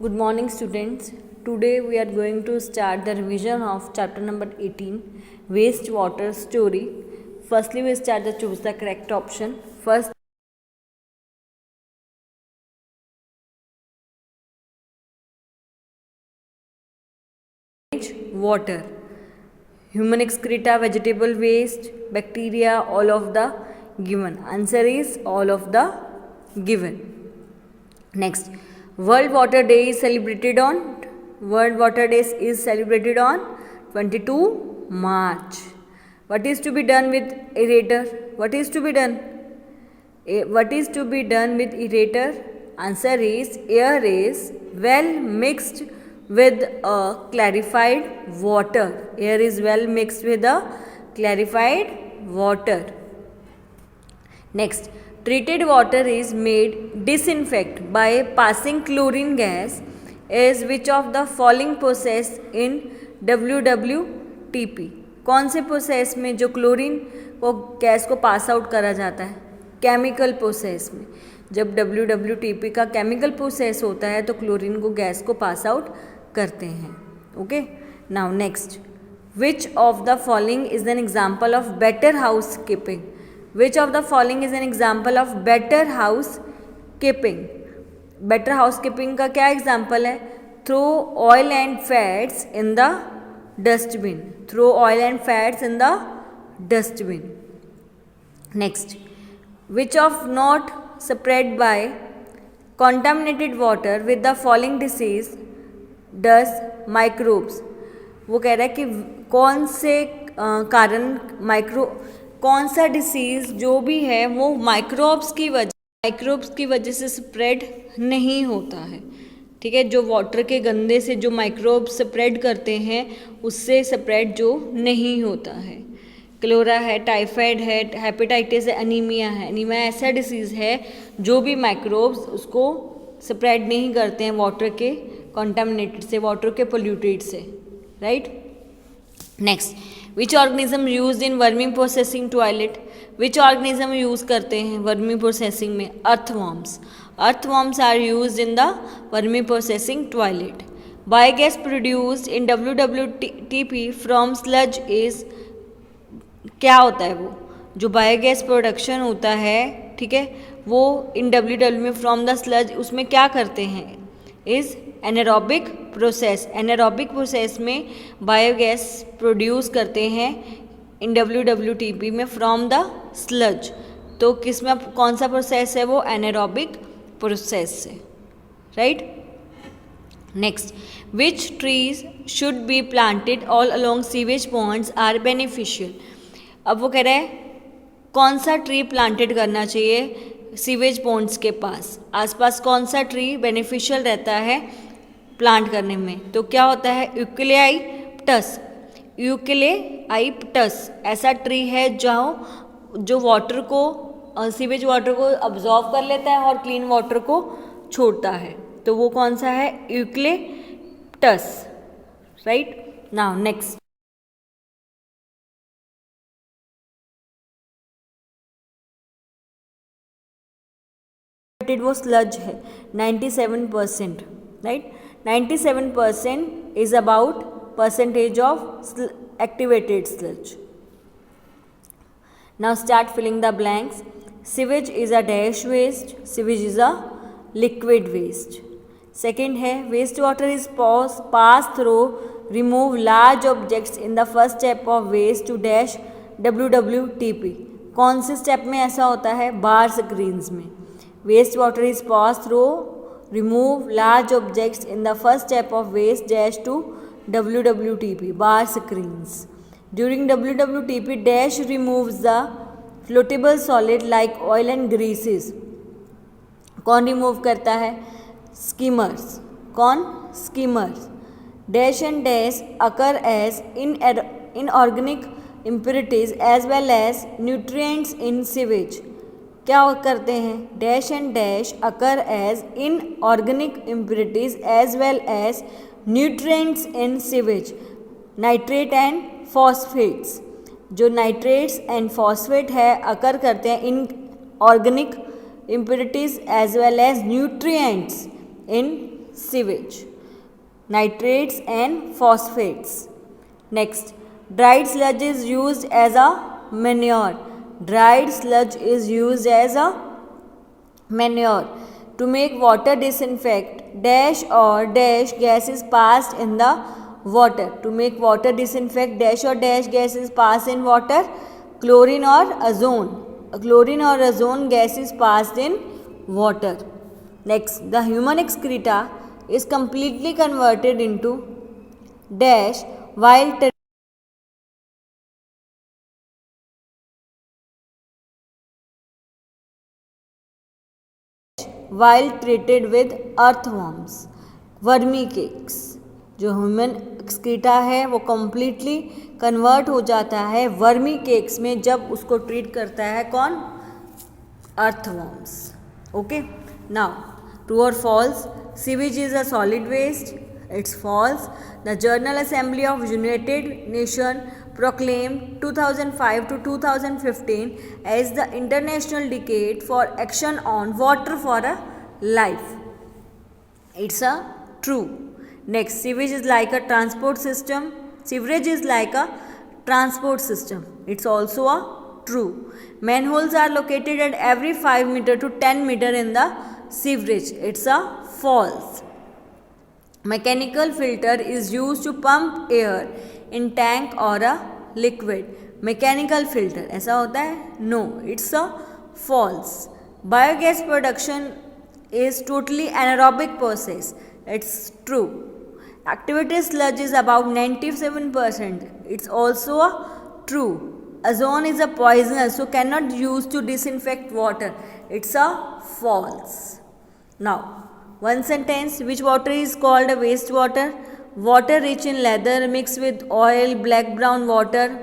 Good morning, students. Today we are going to start the revision of chapter number 18, wastewater story. Firstly, we start the choose the correct option. First, water, human excreta, vegetable waste, bacteria, all of the given. Answer is all of the given. Next, World Water Day is celebrated on 22 March. What is to be done with aerator? What is to be done with aerator? Answer is air is well mixed with a clarified water. Air is well mixed with a clarified water. Next, treated water is made disinfect by passing chlorine gas is which of the following process in WWTP? कौन से process में जो chlorine को gas को pass out करा जाता है? Chemical process में. जब WWTP का केमिकल प्रोसेस होता है तो क्लोरीन को गैस को पास आउट करते हैं. Okay, now next, which of the following is an example of better house keeping? Which of the following is an example of better housekeeping? Better housekeeping का क्या example है? Throw oil and fats in the dustbin. Throw oil and fats in the dustbin. Next, which of not spread by contaminated water with the following disease does microbes? वो कह रहा है कि कौन से कारण कौन सा डिसीज़ जो भी है वो माइक्रोब्स की वजह से स्प्रेड नहीं होता है. ठीक है, जो वाटर के गंदे से जो माइक्रोब स्प्रेड करते हैं उससे स्प्रेड जो नहीं होता है. क्लोरा है, टाइफाइड है, हेपेटाइटिस है, एनीमिया है. एनीमिया ऐसा डिसीज़ है जो भी माइक्रोब्स उसको स्प्रेड नहीं करते हैं वाटर के कॉन्टामिनेटेड से, वाटर के पोल्यूटेड से. Right. Next, which organism use in worming processing toilet? Which organism use करते हैं वर्मिंग प्रोसेसिंग में? Earthworms. Earthworms are use in the worming processing toilet. Biogas produced in WWTP from sludge is, क्या होता है वो जो biogas production होता है? ठीक है, वो इन WW में फ्रॉम द स्लज उसमें क्या करते हैं? Is anaerobic process. Anaerobic process में बायोगैस प्रोड्यूस करते हैं इन WWTP में फ्रॉम द स्लज. तो किस में कौन सा प्रोसेस है? वो एनारोबिक प्रोसेस से. Right. Next, which trees should be planted all along sewage ponds are beneficial? अब वो कह रहा है कौन सा ट्री प्लांटेड करना चाहिए सीवेज पॉन्ड्स के पास, आसपास कौन सा ट्री बेनिफिशियल रहता है प्लांट करने में? तो क्या होता है? यूकेलिप्टस. यूकेलिप्टस ऐसा ट्री है जो वाटर को, सीवेज वाटर को अब्जॉर्व कर लेता है और क्लीन वाटर को छोड़ता है. तो वो कौन सा है? यूकेलिप्टस. राइट. नाउ नेक्स्ट, वो स्लज है 97%. Right. 97% is about percentage of activated sludge. Now start filling the blanks. Sewage is a dash waste. Sewage is a liquid waste. Second है wastewater is pass through remove large objects in the first step of waste to dash WWTP. कौन से step में ऐसा होता है? बार screens में. Wastewater is passed through remove large objects in the first step of waste dash to WWTP bar screens. During WWTP dash removes the floatable solid like oil and greases. कौन remove करता है? Skimmers. कौन? Skimmers. dash and dash occur as inorganic impurities as well as nutrients in sewage. क्या करते हैं? Dash and dash occur as inorganic impurities as well as nutrients in sewage. Nitrate and phosphates, जो nitrates and phosphate है occur करते हैं inorganic impurities as well as nutrients in sewage, nitrates and phosphates. Next, dried sludge is used as a manure. Dried sludge is used as a manure. To make water disinfect, dash or dash gas is passed in the water. To make water disinfect, dash or dash gas is passed in water. Chlorine or ozone. Chlorine or ozone gas is passed in water. Next, the human excreta is completely converted into dash while treated with earthworms. Vermi cakes, जो human excreta है वो completely convert हो जाता है vermi cakes में जब उसको treat करता है कौन? earthworms. Okay, now true or false? Sewage is a solid waste. It's false. The General Assembly of United Nations proclaimed 2005 to 2015 as the International Decade for Action on Water for a Life. It's a true. Next, sewage is like a transport system. Sewerage is like a transport system. It's also a true. Manholes are located at every 5 meter to 10 meter in the sewerage. It's a false. Mechanical filter is used to pump air in tank or a liquid. Mechanical filter ऐसा होता है? No, it's a false. Biogas production is totally anaerobic process. It's true. Activated sludge is about 97%. It's also a true. Ozone is a poisonous, so cannot use to disinfect water. It's a false. Now, one sentence, which water is called a wastewater? Water rich in leather mixed with oil, black brown water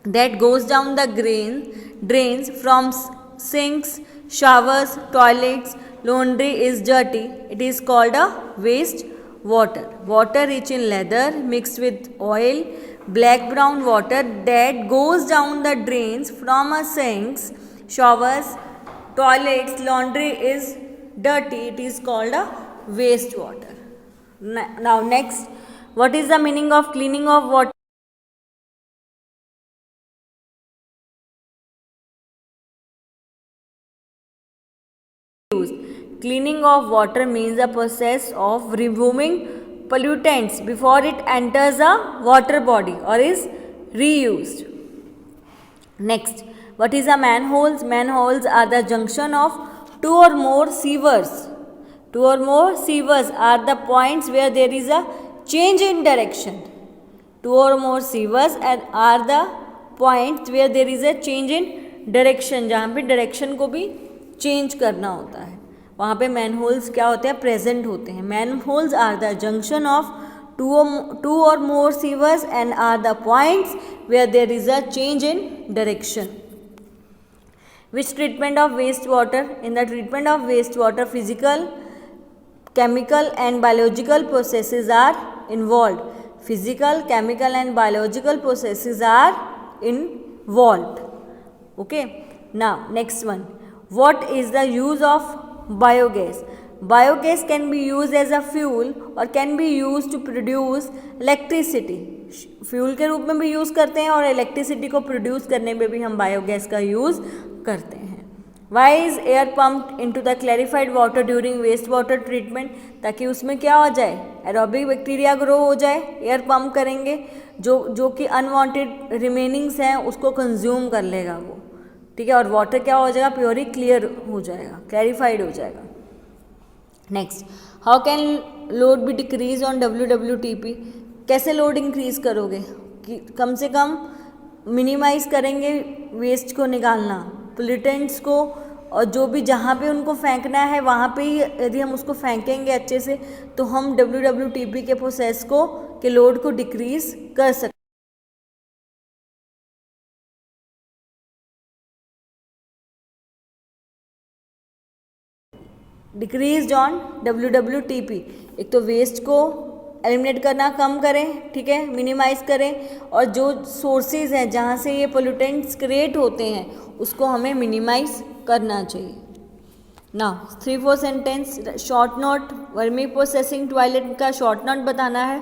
that goes down the drains from sinks, showers, toilets, laundry is dirty. It is called a wastewater. Water rich in leather mixed with oil, black brown water that goes down the drains from a sinks, showers, toilets, laundry is dirty. It is called a wastewater. Now next, what is the meaning of cleaning of water? Cleaning of water means the process of removing pollutants before it enters a water body or is reused. Next, what is a manholes? Manholes are the junction of two or more sewers. Two or more sewers are the points where there is a change in direction. Two or more sewers are the points where there is a change in direction. जहाँ पे direction को भी change करना होता है वहाँ पे manholes क्या होते हैं? Present होते हैं. Manholes are the junction of two or more sewers and are the points where there is a change in direction. Which treatment of wastewater? In the treatment of wastewater, physical, chemical and biological processes are involved. Physical, chemical and biological processes are involved. Okay. Now next one. What is the use of biogas? Biogas can be used as a fuel or can be used to produce electricity. Fuel के रूप में भी use करते हैं और electricity को produce करने में भी हम बायोगैस का यूज़ करते हैं. Why is air pumped into the clarified water during waste water treatment? ताकि उसमें क्या हो जाए? एरोबिक बैक्टीरिया ग्रो हो जाए. एयर पम्प करेंगे जो कि अनवांटेड रिमेनिंग्स हैं उसको कंज्यूम कर लेगा वो. ठीक है. और वाटर क्या हो जाएगा? प्योरली क्लियर हो जाएगा, क्लैरिफाइड हो जाएगा. Next, how can load be decrease on WWTP? कैसे लोड इंक्रीज करोगे? कि कम से कम मिनिमाइज करेंगे वेस्ट को निकालना, पोल्यूटेंट्स को, और जो भी जहाँ पे उनको फेंकना है वहाँ पे ही यदि हम उसको फेंकेंगे अच्छे से तो हम WWTP के प्रोसेस को के लोड को डिक्रीज कर सकते. Decrease on WWTP. एक तो वेस्ट को एलिमिनेट करना कम करें, ठीक है, मिनिमाइज करें, और जो सोर्सेज हैं जहाँ से ये पोल्यूटेंट्स क्रिएट होते हैं उसको हमें मिनिमाइज करना चाहिए. Now 3-4 sentence short note, vermi processing toilet का शॉर्ट नोट बताना है।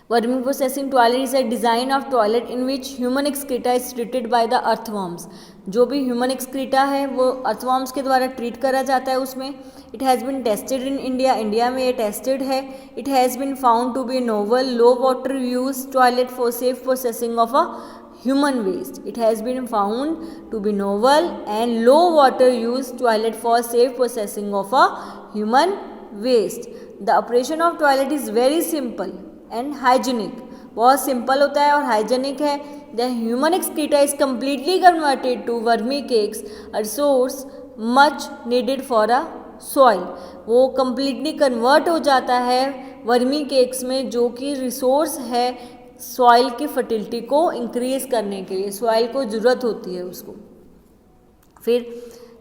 Vermi processing toilet is a design of toilet in which human excreta is treated by the earthworms. जो भी ह्यूमन एक्सक्रीटा है वो अर्थवॉर्म्स के द्वारा ट्रीट करा जाता है उसमें। It has been tested in India, India में ये टेस्टेड है। It has been found to be novel low water use toilet for safe processing of a human waste. It has been found to be novel and low water use toilet for safe processing of a human waste. The operation of toilet is very simple and hygienic. बहुत simple होता है और hygienic है. The human excreta is completely converted to vermi cakes, a resource much needed for a soil. वो completely convert हो जाता है vermi cakes में, जो कि रिसोर्स है सॉइल की फर्टिलिटी को इंक्रीज करने के लिए. सॉइल को ज़रूरत होती है उसको. फिर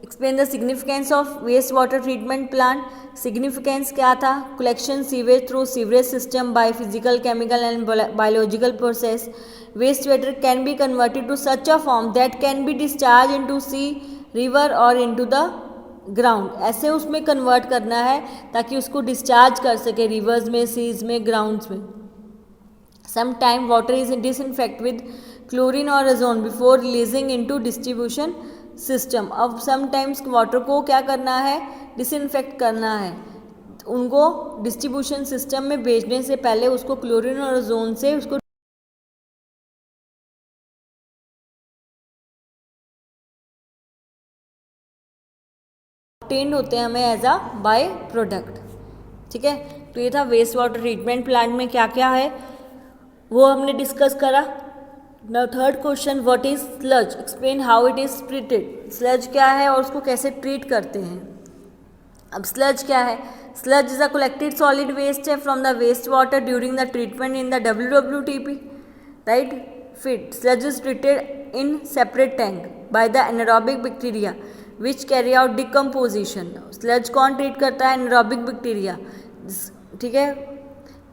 explain the significance of waste water treatment plant. Significance क्या था? Collection sewage through sewerage system by physical, chemical and biological process. Waste water can be converted to such a form that can be discharge into sea, river or into the ground. ऐसे उसमें convert करना है ताकि उसको discharge कर सके reverse में, seize में, ग्राउंड्स में. Sometime water is disinfected with chlorine or ozone before releasing into distribution system. अब sometimes वाटर को क्या करना है? डिसइंफेक्ट करना है. उनको डिस्ट्रीब्यूशन सिस्टम में भेजने से पहले उसको क्लोरीन और ओजोन से उसको obtained होते हैं हमें एज अ बाय प्रोडक्ट. ठीक है, तो ये था वेस्ट वाटर ट्रीटमेंट प्लांट में क्या क्या है वो हमने डिस्कस करा. Now third question, what is sludge? Explain how it is treated. Sludge क्या है और उसको कैसे ट्रीट करते हैं. अब स्लज क्या है? Sludge is a collected solid waste है from the waste water during the treatment in the WWTP, right. फिर sludge is treated in separate tank by the anaerobic bacteria which carry out decomposition. Sludge कौन treat करता है? Anaerobic bacteria. ठीक है.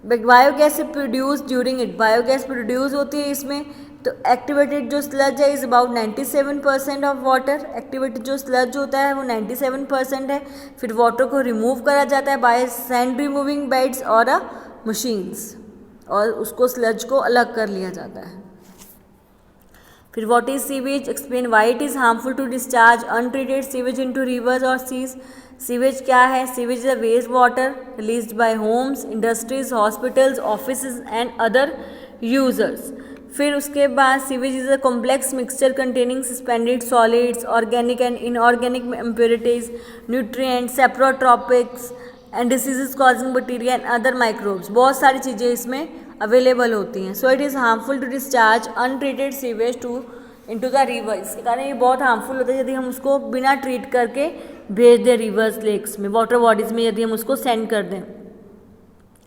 Biogas produce during it. Biogas produce होती है इसमें. तो एक्टिवेटेड जो स्लज है is about 97% of water. Activated जो स्लज होता है वो 97% है. फिर वाटर को रिमूव करा जाता है बाय सैंड रिमूविंग बेड्स और मशीन्स, और उसको स्लज को अलग कर लिया जाता है. फिर what is sewage? Explain why it is harmful to discharge untreated sewage into rivers और सीज. सीवेज क्या है? Sewage is a waste water released by homes, industries, hospitals, offices and other users. फिर उसके बाद sewage is a complex mixture containing suspended solids, organic and inorganic impurities, nutrients, saprotrophics and diseases causing bacteria and other microbes. बहुत सारी चीज़ें इसमें available होती हैं. So it is harmful to discharge untreated sewage to into the river. इसके कारण ये बहुत हार्मफुल होता है यदि हम उसको बिना ट्रीट करके भेज दें रिवर्स, लेक्स में, वाटर बॉडीज़ में यदि हम उसको सेंड कर दें.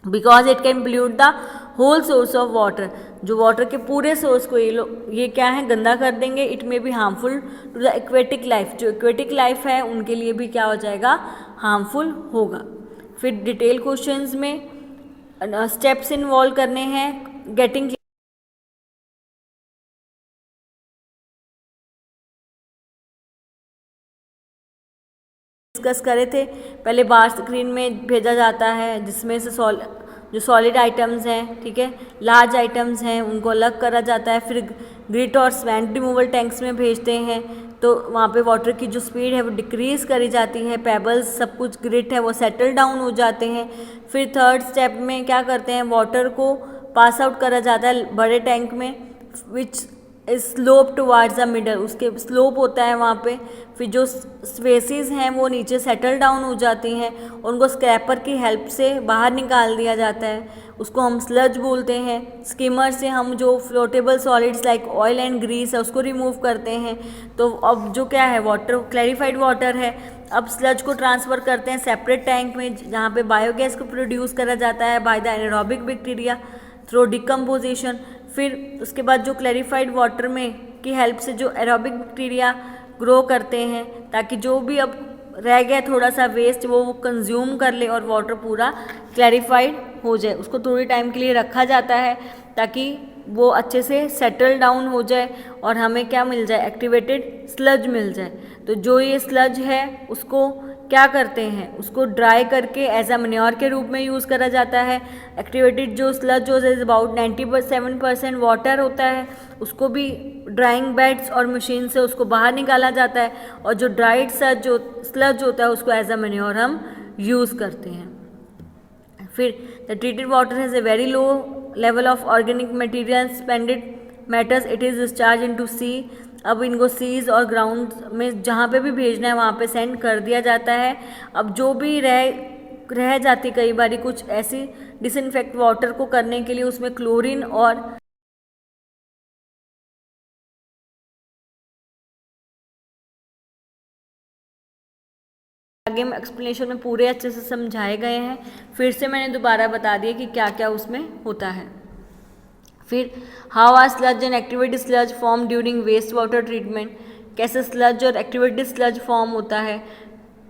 Because it can pollute the whole source of water. जो वाटर के पूरे सोर्स को ये क्या है? गंदा कर देंगे. It may be harmful to the aquatic life. जो एक्वेटिक लाइफ है उनके लिए भी क्या हो जाएगा? हार्मफुल होगा. फिर डिटेल क्वेश्चंस में स्टेप्स इन्वॉल्व करने हैं. गेटिंग डिस्कस करे थे. पहले बार स्क्रीन में भेजा जाता है जिसमें से जो सॉलिड आइटम्स हैं, ठीक है, लार्ज आइटम्स हैं, उनको अलग करा जाता है. फिर ग्रिट और सैंड रिमूवल टैंक्स में भेजते हैं. तो वहाँ पे वाटर की जो स्पीड है वो डिक्रीज़ करी जाती है. पेबल्स सब कुछ ग्रिट है वो सेटल डाउन हो जाते हैं. फिर थर्ड स्टेप में क्या करते हैं? वाटर को पास आउट करा जाता है बड़े टैंक में विच स्लोप टुवार्ड्स द मिडल. उसके स्लोप होता है वहाँ पे. फिर जो स्पेसिस हैं वो नीचे सेटल डाउन हो जाती हैं. उनको स्क्रैपर की हेल्प से बाहर निकाल दिया जाता है. उसको हम स्लज बोलते हैं. स्कीमर से हम जो floatable solids like oil and grease है उसको रिमूव करते हैं. तो अब जो क्या है? वाटर क्लैरिफाइड वाटर है. अब स्लज को ट्रांसफ़र करते हैं सेपरेट टैंक में जहाँ पे बायोगैस को प्रोड्यूस करा जाता है bye the anaerobic bacteria through decomposition. फिर उसके बाद जो क्लैरिफाइड वाटर में की हेल्प से जो एरोबिक बैक्टीरिया ग्रो करते हैं ताकि जो भी अब रह गया थोड़ा सा वेस्ट वो कंज्यूम कर ले और वाटर पूरा क्लैरिफाइड हो जाए. उसको थोड़ी टाइम के लिए रखा जाता है ताकि वो अच्छे से सेटल डाउन हो जाए और हमें क्या मिल जाए, एक्टिवेटेड स्लज मिल जाए। तो जो ये स्लज है उसको क्या करते हैं, उसको ड्राई करके एज अ मैन्योर के रूप में यूज़ करा जाता है। एक्टिवेटेड जो स्लज जो इज अबाउट 97% वाटर होता है, उसको भी ड्राइंग बेड्स और मशीन से उसको बाहर निकाला जाता है, और जो ड्राइड स्लज होता है उसको एज अ मैन्योर हम यूज़ करते हैं। फिर the treated water has a very low level of organic material suspended matters, it is discharge into sea. अब इनको सीज और ग्राउंड में जहाँ पे भी भेजना है वहाँ पे सेंड कर दिया जाता है। अब जो भी रह जाती कई बार कुछ ऐसी डिसइंफेक्ट वाटर को करने के लिए उसमें क्लोरीन और आगे में एक्सप्लेनेशन में पूरे अच्छे से समझाए गए हैं। फिर से मैंने दोबारा बता दिया कि क्या क्या उसमें होता है। फिर how are sludge and activated sludge form during waste water treatment, कैसे स्लज और एक्टिवेटेड स्लज फॉर्म होता है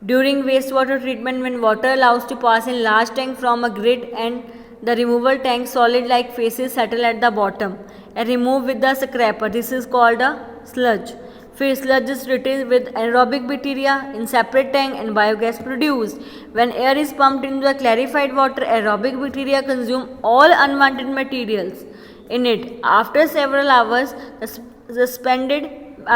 during waste water treatment when water allows to pass in large tank from a grid and the removal tank solid like faeces settle at the bottom and remove with the scraper, this is called a sludge. फिर sludge is treated with anaerobic bacteria in separate tank and biogas produced. When air is pumped into the clarified water, aerobic bacteria consume all unwanted materials in it. After several hours, the suspended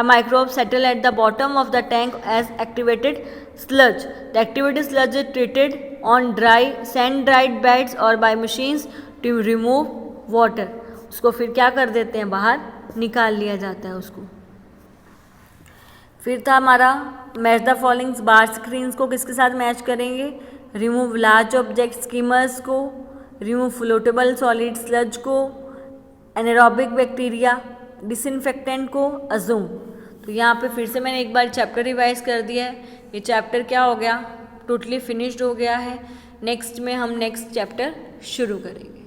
microbes settle at the bottom of the tank as activated sludge. The activated sludge is treated on sand-dried beds or by machines to remove water. उसको फिर क्या कर देते हैं, बाहर निकाल लिया जाता है उसको। फिर था हमारा match the followings, bar screens को किसके साथ मैच करेंगे, रिमूव लार्ज ऑब्जेक्ट स्कीमर्स को, रिमूव फ्लोटेबल सॉलिड स्लज को, एनारोबिक बैक्टीरिया, डिसइंफेक्टेंट को, अजूम। तो यहाँ पे फिर से मैंने एक बार चैप्टर रिवाइज कर दिया है। ये चैप्टर क्या हो गया, टोटली फिनिश्ड हो गया है। नेक्स्ट में हम नेक्स्ट चैप्टर शुरू करेंगे।